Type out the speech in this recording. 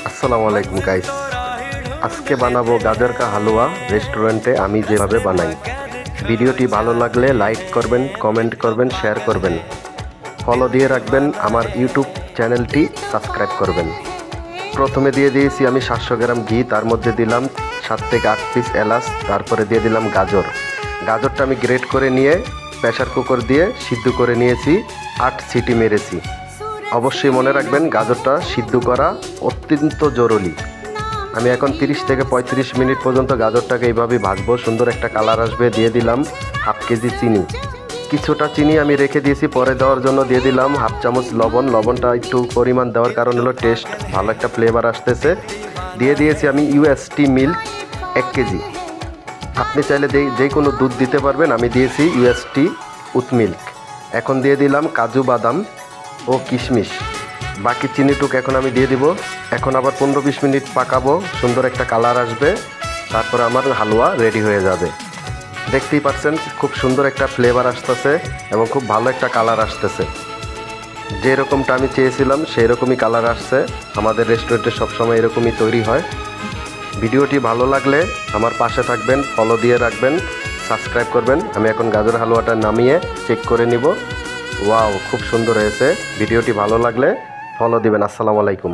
আসসালামু আলাইকুম গাইস। আজকে বানাবো গাজর কা হালুয়া রেস্টুরেন্টে আমি যেভাবে বানাই। ভিডিওটি ভালো লাগলে লাইক করবেন, কমেন্ট করবেন, শেয়ার করবেন, ফলো দিয়ে রাখবেন, আমার ইউটিউব চ্যানেলটি সাবস্ক্রাইব করবেন। প্রথমে দিয়ে দিয়েছি আমি 700 গ্রাম ঘি, তার মধ্যে দিলাম 7 থেকে 8 পিস এলাচ, তারপরে দিয়ে দিলাম গাজরটা আমি গ্রেট করে নিয়ে প্রেসার কুকার দিয়ে সিদ্ধ করে নিয়েছি, 8 সিটি মেরেছি। অবশ্যই মনে রাখবেন গাজরটা সিদ্ধ করা অত্যন্ত জরুরি। আমি এখন 30 থেকে 35 মিনিট পর্যন্ত গাজরটাকে এইভাবে ভাজবো, সুন্দর একটা কালার আসবে। দিয়ে দিলাম হাফ কেজি চিনি, কিছুটা চিনি আমি রেখে দিয়েছি পরে দেওয়ার জন্য। দিয়ে দিলাম হাফ চামচ লবণটা একটু পরিমাণ দেওয়ার কারণ হলো টেস্ট ভালো একটা ফ্লেভার আসতেছে। দিয়ে দিয়েছি আমি ইউএসটি মিল্ক 1 কেজি, আপনি চাইলে যে কোনো দুধ দিতে পারবেন, আমি দিয়েছি ইউএসটি উথ মিল্ক। এখন দিয়ে দিলাম কাজু বাদাম ও কিশমিশ, বাকি চিনিটুক এখন আমি দিয়ে দিব। এখন আবার 15-20 মিনিট পাকাবো, সুন্দর একটা কালার আসবে, তারপর আমার হালুয়া রেডি হয়ে যাবে। দেখতেই পাচ্ছেন খুব সুন্দর একটা ফ্লেভার আসতেছে এবং খুব ভালো একটা কালার আসতেছে। যেরকমটা আমি চেয়েছিলাম সেই রকমই কালার আসছে। আমাদের রেস্টুরেন্টে সবসময় এরকমই তৈরি হয়। ভিডিওটি ভালো লাগলে আমার পাশে থাকবেন, ফলো দিয়ে রাখবেন, সাবস্ক্রাইব করবেন। আমি এখন গাজর হালুয়াটা নামিয়ে চেক করে নিব। ওয়াও, খুব সুন্দর হয়েছে। ভিডিওটি ভালো লাগলে ফলো দিবেন। আসসালামু আলাইকুম।